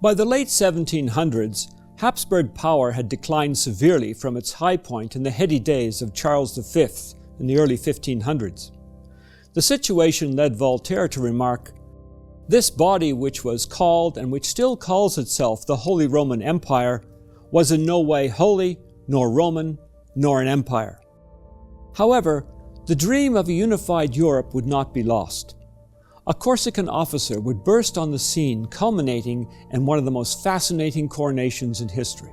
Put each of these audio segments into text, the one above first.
By the late 1700s, Habsburg power had declined severely from its high point in the heady days of Charles V in the early 1500s. The situation led Voltaire to remark, "This body which was called and which still calls itself the Holy Roman Empire was in no way holy, nor Roman, nor an empire." However, the dream of a unified Europe would not be lost. A Corsican officer would burst on the scene, culminating in one of the most fascinating coronations in history.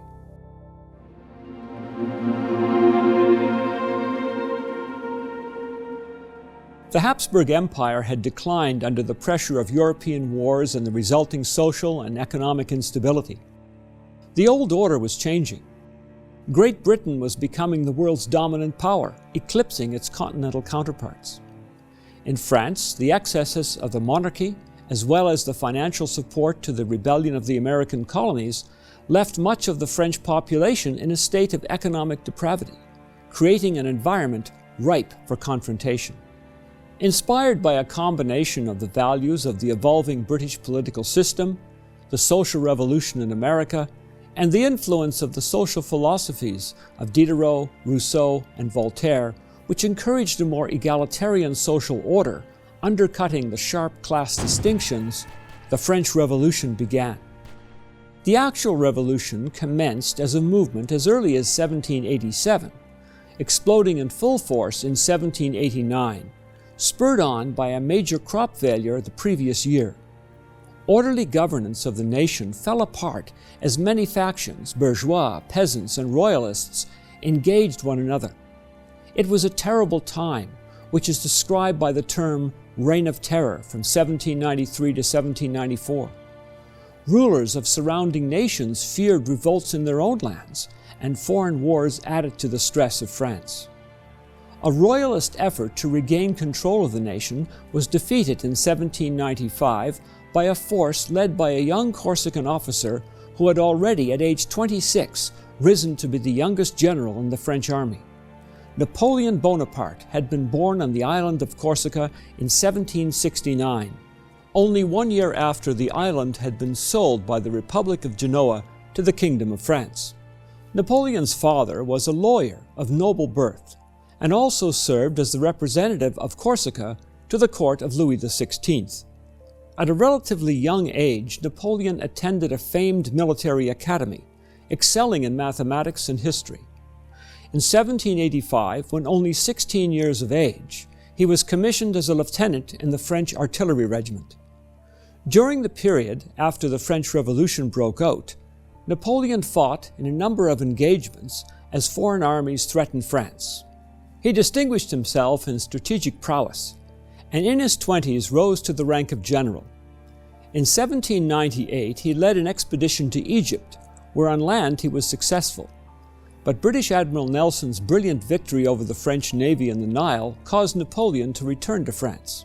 The Habsburg Empire had declined under the pressure of European wars and the resulting social and economic instability. The old order was changing. Great Britain was becoming the world's dominant power, eclipsing its continental counterparts. In France, the excesses of the monarchy, as well as the financial support to the rebellion of the American colonies, left much of the French population in a state of economic depravity, creating an environment ripe for confrontation. Inspired by a combination of the values of the evolving British political system, the social revolution in America, and the influence of the social philosophies of Diderot, Rousseau, and Voltaire, which encouraged a more egalitarian social order, undercutting the sharp class distinctions, the French Revolution began. The actual revolution commenced as a movement as early as 1787, exploding in full force in 1789, spurred on by a major crop failure the previous year. Orderly governance of the nation fell apart as many factions, bourgeois, peasants, and royalists, engaged one another. It was a terrible time, which is described by the term Reign of Terror from 1793 to 1794. Rulers of surrounding nations feared revolts in their own lands, and foreign wars added to the stress of France. A royalist effort to regain control of the nation was defeated in 1795 by a force led by a young Corsican officer who had already, at age 26, risen to be the youngest general in the French army. Napoleon Bonaparte had been born on the island of Corsica in 1769, only 1 year after the island had been sold by the Republic of Genoa to the Kingdom of France. Napoleon's father was a lawyer of noble birth, and also served as the representative of Corsica to the court of Louis XVI. At a relatively young age, Napoleon attended a famed military academy, excelling in mathematics and history. In 1785, when only 16 years of age, he was commissioned as a lieutenant in the French artillery regiment. During the period after the French Revolution broke out, Napoleon fought in a number of engagements as foreign armies threatened France. He distinguished himself in strategic prowess, and in his 20s rose to the rank of general. In 1798, he led an expedition to Egypt, where on land he was successful. But British Admiral Nelson's brilliant victory over the French Navy in the Nile caused Napoleon to return to France.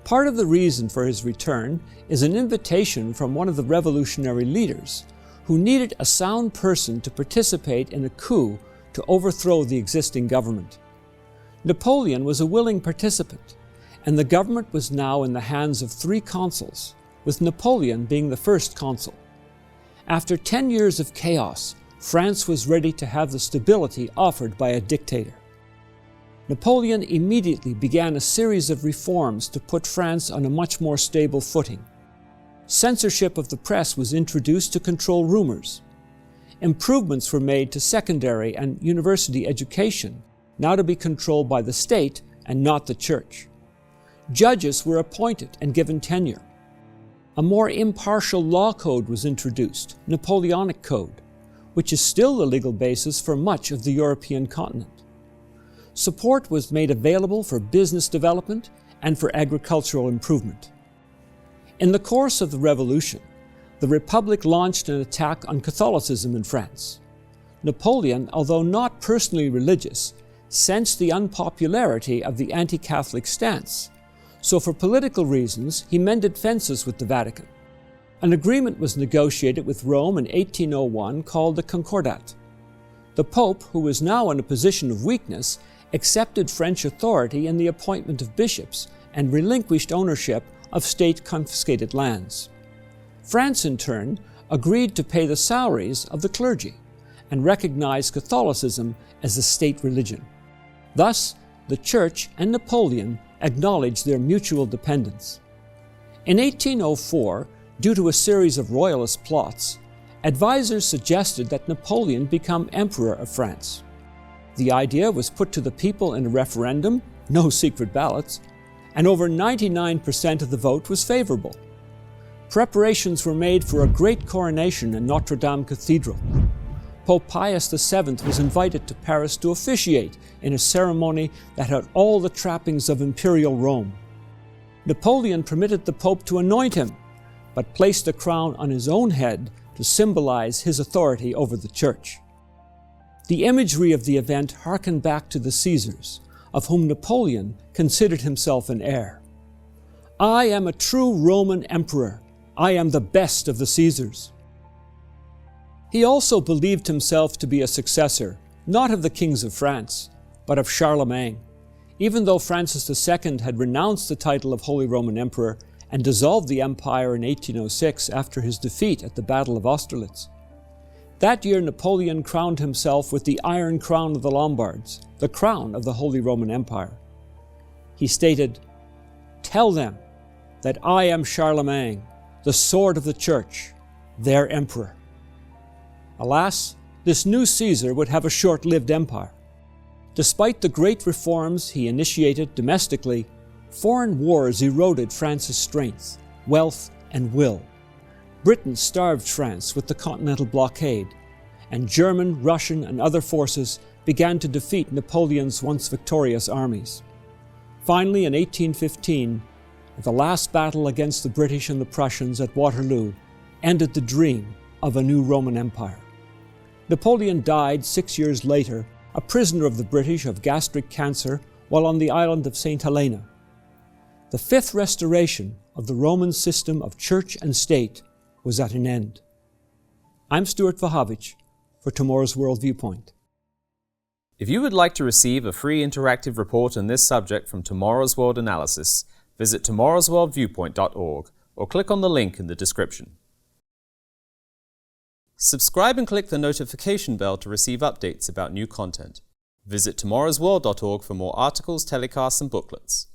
Part of the reason for his return is an invitation from one of the revolutionary leaders, who needed a sound person to participate in a coup to overthrow the existing government. Napoleon was a willing participant, and the government was now in the hands of 3 consuls, with Napoleon being the first consul. After 10 years of chaos, France was ready to have the stability offered by a dictator. Napoleon immediately began a series of reforms to put France on a much more stable footing. Censorship of the press was introduced to control rumors. Improvements were made to secondary and university education, now to be controlled by the state and not the church. Judges were appointed and given tenure. A more impartial law code was introduced, Napoleonic Code, which is still the legal basis for much of the European continent. Support was made available for business development and for agricultural improvement. In the course of the Revolution, the Republic launched an attack on Catholicism in France. Napoleon, although not personally religious, sensed the unpopularity of the anti-Catholic stance, so for political reasons he mended fences with the Vatican. An agreement was negotiated with Rome in 1801 called the Concordat. The Pope, who was now in a position of weakness, accepted French authority in the appointment of bishops and relinquished ownership of state-confiscated lands. France, in turn, agreed to pay the salaries of the clergy and recognized Catholicism as a state religion. Thus, the Church and Napoleon acknowledged their mutual dependence. In 1804, due to a series of royalist plots, advisors suggested that Napoleon become Emperor of France. The idea was put to the people in a referendum, no secret ballots, and over 99% of the vote was favorable. Preparations were made for a great coronation in Notre Dame Cathedral. Pope Pius VII was invited to Paris to officiate in a ceremony that had all the trappings of imperial Rome. Napoleon permitted the Pope to anoint him, but placed a crown on his own head to symbolize his authority over the Church. The imagery of the event harkened back to the Caesars, of whom Napoleon considered himself an heir. "I am a true Roman emperor. I am the best of the Caesars." He also believed himself to be a successor, not of the kings of France, but of Charlemagne, even though Francis II had renounced the title of Holy Roman Emperor and dissolved the empire in 1806 after his defeat at the Battle of Austerlitz. That year, Napoleon crowned himself with the Iron Crown of the Lombards, the crown of the Holy Roman Empire. He stated, "Tell them that I am Charlemagne, the sword of the Church, their emperor." Alas, this new Caesar would have a short-lived empire. Despite the great reforms he initiated domestically, foreign wars eroded France's strength, wealth, and will. Britain starved France with the Continental Blockade, and German, Russian, and other forces began to defeat Napoleon's once victorious armies. Finally, in 1815, the last battle against the British and the Prussians at Waterloo ended the dream of a new Roman Empire. Napoleon died 6 years later, a prisoner of the British of gastric cancer while on the island of St. Helena. The fifth restoration of the Roman system of church and state was at an end. I'm Stuart Wachowicz for Tomorrow's World Viewpoint. If you would like to receive a free interactive report on this subject from Tomorrow's World Analysis, visit tomorrowsworldviewpoint.org or click on the link in the description. Subscribe and click the notification bell to receive updates about new content. Visit tomorrowsworld.org for more articles, telecasts, and booklets.